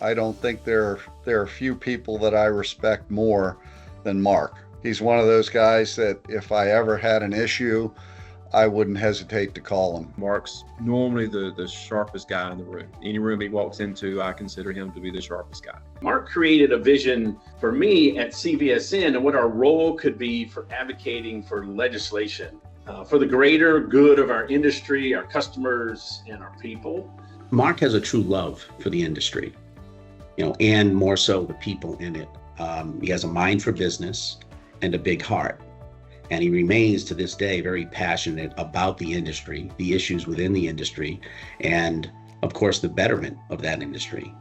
I don't think there are few people that I respect more than Marc. He's one of those guys that if I ever had an issue, I wouldn't hesitate to call him. Marc's normally the sharpest guy in the room. Any room he walks into, I consider him to be the sharpest guy. Marc created a vision for me at CVSN and what our role could be for advocating for legislation for the greater good of our industry, our customers, and our people. Marc has a true love for the industry, and more so the people in it. He has a mind for business and a big heart. And he remains to this day very passionate about the industry, the issues within the industry, and of course, the betterment of that industry.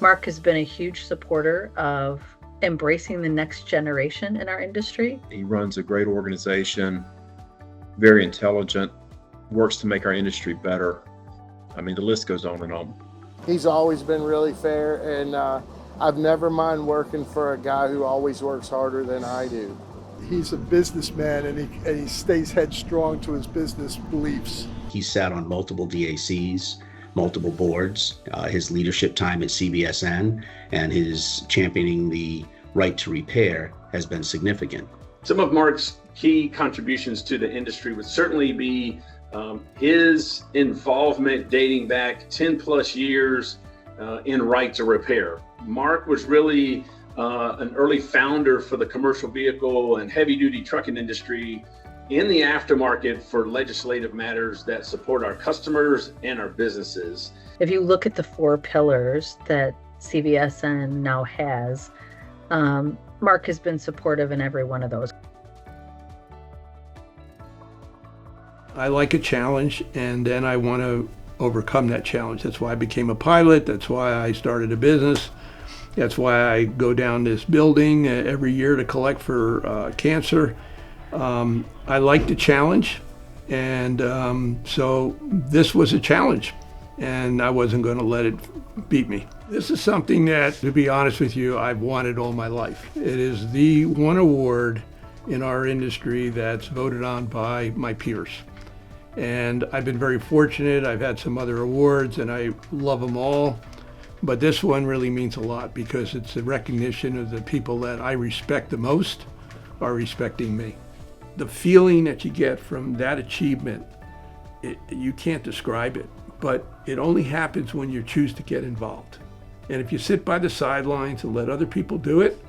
Marc has been a huge supporter of embracing the next generation in our industry. He runs a great organization, very intelligent, works to make our industry better. I mean, the list goes on and on. He's always been really fair, and I've never mind working for a guy who always works harder than I do. He's a businessman, and he stays headstrong to his business beliefs. He sat on multiple DACs, multiple boards. His leadership time at CVSN and his championing the right to repair has been significant. Some of Marc's key contributions to the industry would certainly be his involvement dating back 10 plus years in right to repair. Marc was really an early founder for the commercial vehicle and heavy duty trucking industry in the aftermarket for legislative matters that support our customers and our businesses. If you look at the 4 pillars that CVSN now has, Marc has been supportive in every one of those. I like a challenge, and then I want to overcome that challenge. That's why I became a pilot. That's why I started a business. That's why I go down this building every year to collect for cancer. I like the challenge, and so this was a challenge, and I wasn't going to let it beat me. This is something that, to be honest with you, I've wanted all my life. It is the one award in our industry that's voted on by my peers. And I've been very fortunate. I've had some other awards, and I love them all. But this one really means a lot because it's a recognition of the people that I respect the most are respecting me. The feeling that you get from that achievement, you can't describe it, but it only happens when you choose to get involved. And if you sit by the sidelines and let other people do it,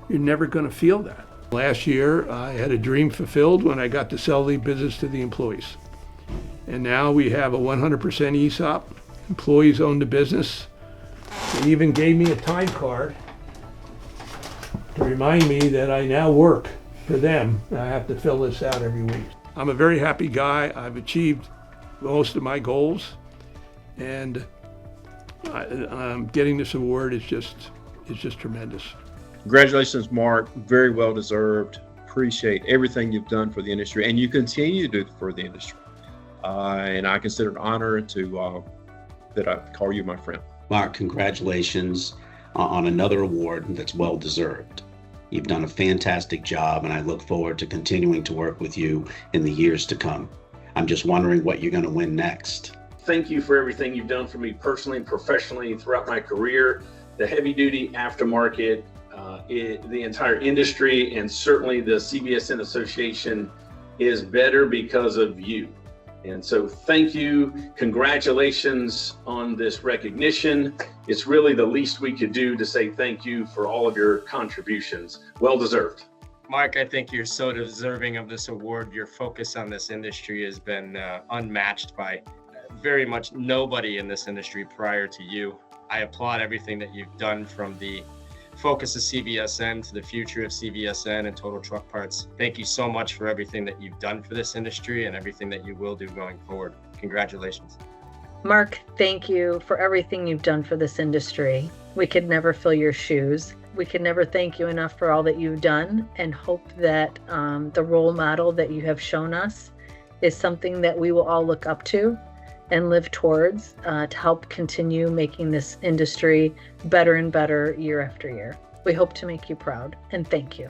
you're never going to feel that. Last year, I had a dream fulfilled when I got to sell the business to the employees. And now we have a 100% ESOP. Employees own the business. They even gave me a time card to remind me that I now work for them. I have to fill this out every week. I'm a very happy guy. I've achieved most of my goals, and getting this award is just tremendous. Congratulations, Marc. Very well deserved. Appreciate everything you've done for the industry, and you continue to do for the industry. And I consider it an honor that I call you my friend. Marc, congratulations on another award that's well deserved. You've done a fantastic job, and I look forward to continuing to work with you in the years to come. I'm just wondering what you're going to win next. Thank you for everything you've done for me personally and professionally throughout my career. The heavy duty aftermarket, the entire industry, and certainly the CVSN Association is better because of you. And so thank you. Congratulations on this recognition. It's really the least we could do to say thank you for all of your contributions. Well deserved. Marc, I think you're so deserving of this award. Your focus on this industry has been unmatched by very much nobody in this industry prior to you. I applaud everything that you've done, from the focus of CVSN to the future of CVSN and Total Truck Parts. Thank you so much for everything that you've done for this industry and everything that you will do going forward. Congratulations. Marc, thank you for everything you've done for this industry. We could never fill your shoes. We can never thank you enough for all that you've done, and hope that the role model that you have shown us is something that we will all look up to and live towards to help continue making this industry better and better year after year. We hope to make you proud, and thank you.